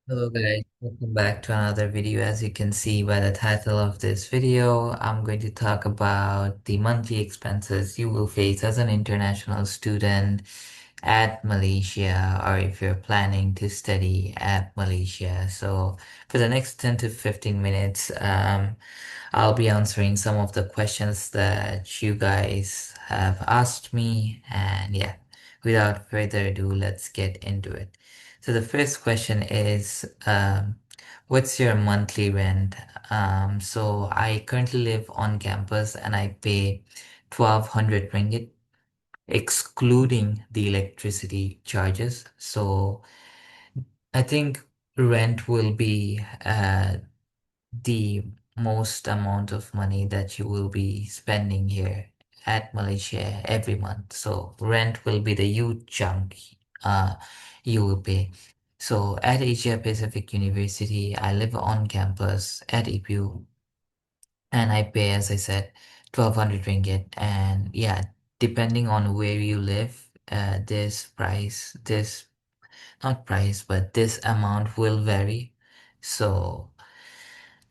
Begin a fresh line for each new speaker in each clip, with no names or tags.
Hello guys, welcome back to another video. As you can see by the title of this video, I'm going to talk about the monthly expenses you will face as an international student at Malaysia, or if you're planning to study at Malaysia. So for the next 10 to 15 minutes, I'll be answering some of the questions that you guys have asked me. And yeah, without further ado, let's get into it. So the first question is, what's your monthly rent? So I currently live on campus and I pay 1200 ringgit, excluding the electricity charges. So I think rent will be the most amount of money that you will be spending here at Malaysia every month. So rent will be the huge chunk uh, you will pay. So at Asia Pacific University, I live on campus at APU and I pay, as I said, 1200 ringgit. And yeah, depending on where you live, this not price, but this amount will vary. So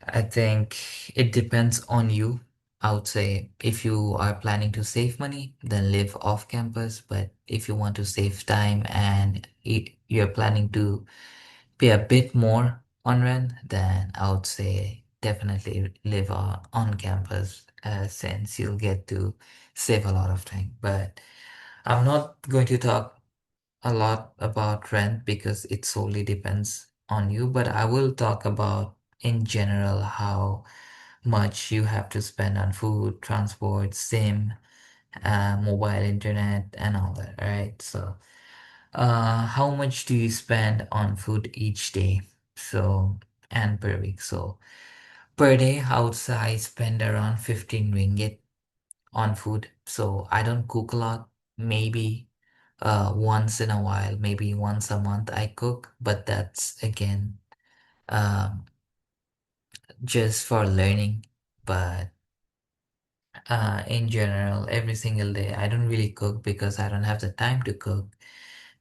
I think it depends on you. I would say if you are planning to save money, then live off campus. But if you want to save time and you're planning to pay a bit more on rent, then I would say definitely live on campus, since you'll get to save a lot of time. But I'm not going to talk a lot about rent because it solely depends on you, but I will talk about in general how much you have to spend on food, transport, SIM, mobile internet, and all that, right? So, how much do you spend on food each day? So, and per week. So, per day, outside, I spend around 15 ringgit on food. So I don't cook a lot. Maybe once in a while, maybe once a month I cook, but that's again um, just for learning. But in general, every single day, I don't really cook because I don't have the time to cook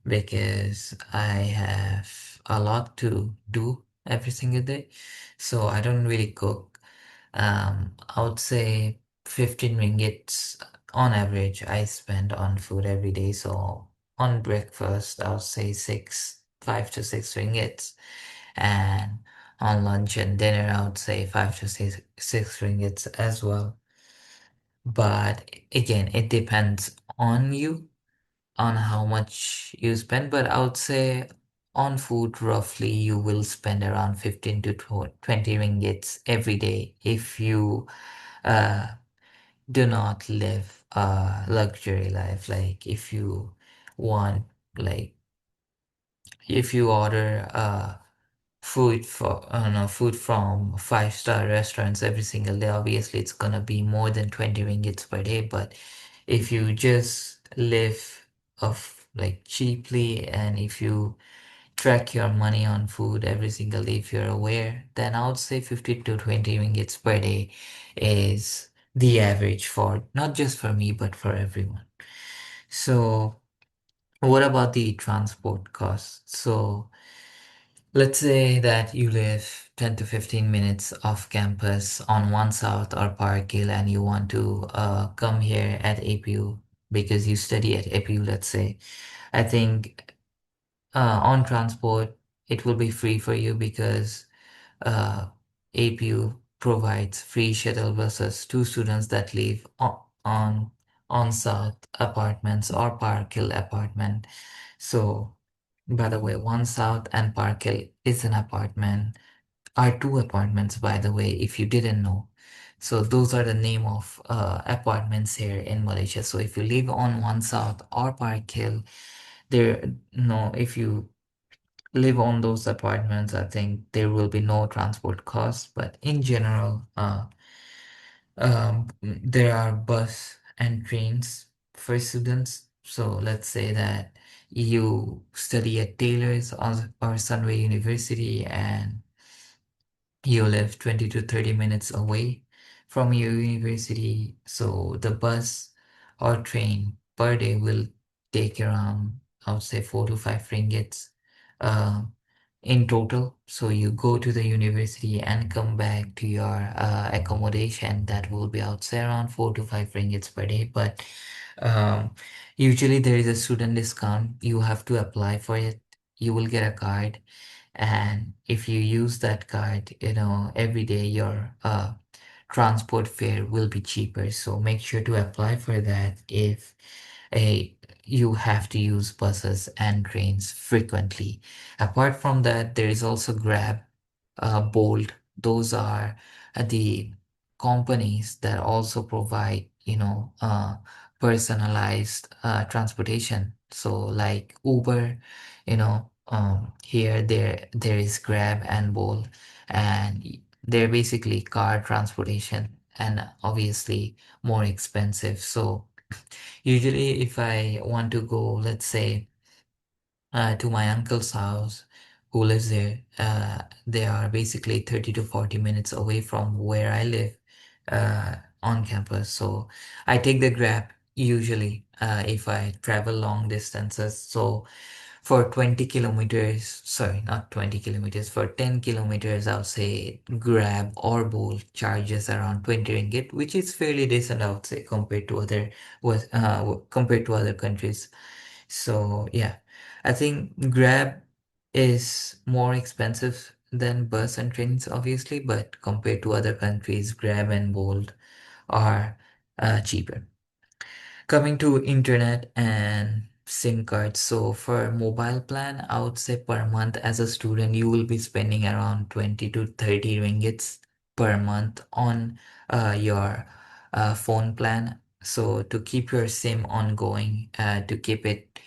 because I have a lot to do every single day. So I don't really cook. I would say 15 ringgits on average I spend on food every day. So on breakfast, I would say 5 to 6 ringgits. And on lunch and dinner, I would say 5 to 6 ringgits as well. But again, it depends on you, on how much you spend. But I would say on food, roughly, you will spend around 15 to 20 ringgits every day if you uh, do not live a luxury life. Like want, like, if you order food from five-star restaurants every single day, obviously it's gonna be more than 20 ringgits per day. But if you just live of like cheaply, and if you track your money on food every single day, if you're aware, then I would say 50 to 20 ringgits per day is the average for not just for me but for everyone. So what about the transport costs? So let's say that you live 10 to 15 minutes off campus on One South or Park Hill and you want to come here at APU because you study at APU, let's say. I think on transport, it will be free for you because APU provides free shuttle buses to students that live on South apartments or Park Hill apartment. So, by the way, One South and Park Hill is an apartment, are two apartments, by the way, if you didn't know. So those are the name of apartments here in Malaysia. So if you live on One South or Park Hill, there no if you live on those apartments, I think there will be no transport costs. But in general, there are bus and trains for students. So let's say that you study at Taylor's or Sunway University and you live 20 to 30 minutes away from your university. So the bus or train per day will take around, I would say, 4 to 5 ringgits. Uh, in total. So you go to the university and come back to your accommodation. That will be outside around 4 to 5 ringgits per day. But um, usually there is a student discount. You have to apply for it. You will get a card, and if you use that card, every day your transport fare will be cheaper. So make sure to apply for that if a you have to use buses and trains frequently. Apart from that, there is also Grab, Bolt. Those are the companies that also provide, personalized transportation. So like Uber, here there is Grab and Bolt, and they're basically car transportation and obviously more expensive. So usually, if I want to go, let's say, to my uncle's house, who lives there, they are basically 30 to 40 minutes away from where I live, on campus. So I take the Grab usually, if I travel long distances. So for 20 kilometers, sorry, not 20 kilometers, for 10 kilometers, I would say Grab or Bolt charges around 20 ringgit, which is fairly decent, I would say, compared to other countries. So yeah, I think Grab is more expensive than bus and trains, obviously, but compared to other countries, Grab and Bolt are cheaper. Coming to internet and SIM cards. So for mobile plan, I would say per month as a student, you will be spending around 20 to 30 ringgits per month on your phone plan. So to keep your SIM ongoing, to keep it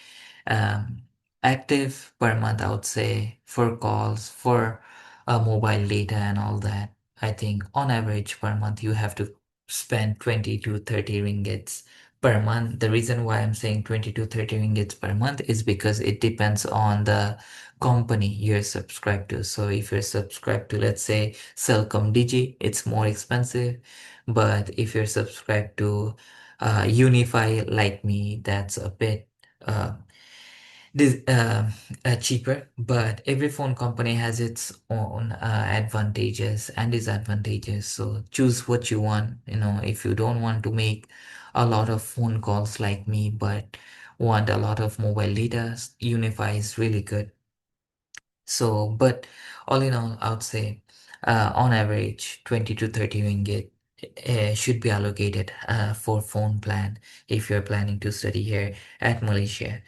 um, active per month, I would say for calls, for mobile data and all that. I think on average per month, you have to spend 20 to 30 ringgits per month. The reason why I'm saying 20 to 30 ringgits per month is because it depends on the company you're subscribed to. So if you're subscribed to, let's say, Celcom Digi, it's more expensive. But if you're subscribed to Unify like me, that's a bit uh, this cheaper. But every phone company has its own advantages and disadvantages, so choose what you want. If you don't want to make a lot of phone calls like me but want a lot of mobile data, Unify is really good. So but all in all, I would say on average 20 to 30 ringgit should be allocated for phone plan if you're planning to study here at Malaysia.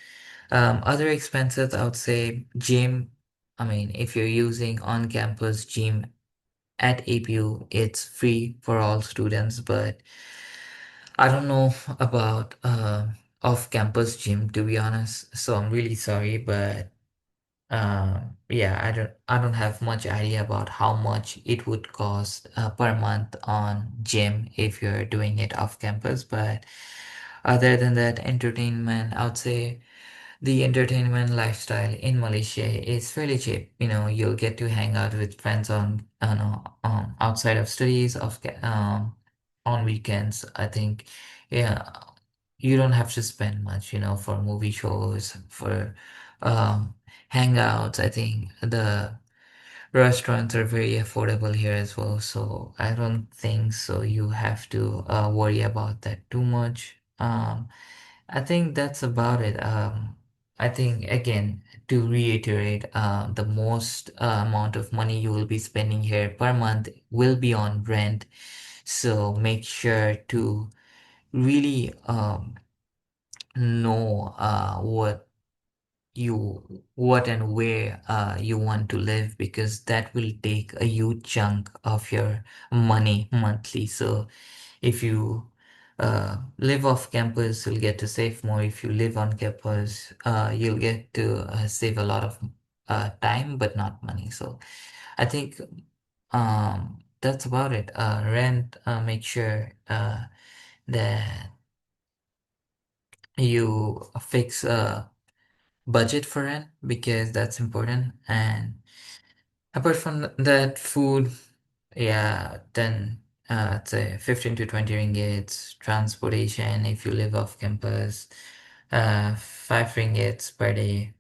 Other expenses, I would say gym. I mean, if you're using on-campus gym at APU, it's free for all students, but I don't know about off-campus gym, to be honest. So I'm really sorry, but yeah, I don't have much idea about how much it would cost per month on gym if you're doing it off campus. But other than that, entertainment, I would say the entertainment lifestyle in Malaysia is fairly cheap. You'll get to hang out with friends outside of studies on weekends. I think, yeah, you don't have to spend much, for movie shows, for um, hangouts. I think the restaurants are very affordable here as well, so I don't think so you have to worry about that too much. I think that's about it. I think again, to reiterate, the most amount of money you will be spending here per month will be on rent. So make sure to really know what and where you want to live, because that will take a huge chunk of your money monthly. So if you live off campus, you'll get to save more. If you live on campus, you'll get to save a lot of time, but not money. So I think that's about it. Rent, make sure that you fix a budget for rent, because that's important. And apart from that, food, yeah, then it's a 15 to 20 ringgits. Transportation, if you live off campus, 5 ringgits per day.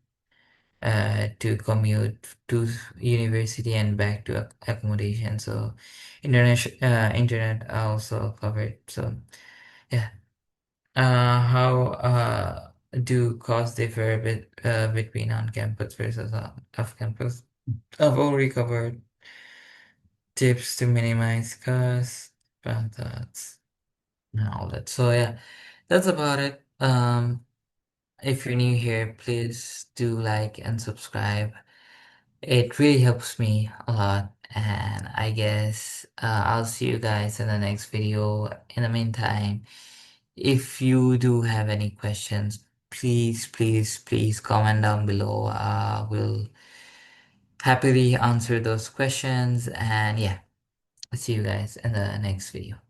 to commute to university and back to accommodation. So internet also covered. So yeah. How do costs differ between on-campus versus off-campus? I've already covered tips to minimize costs, thoughts, and all that. So yeah, that's about it. If you're new here, please do like and subscribe. It really helps me a lot. And I guess I'll see you guys in the next video. In the meantime, if you do have any questions, please comment down below. We'll happily answer those questions. And yeah, see you guys in the next video.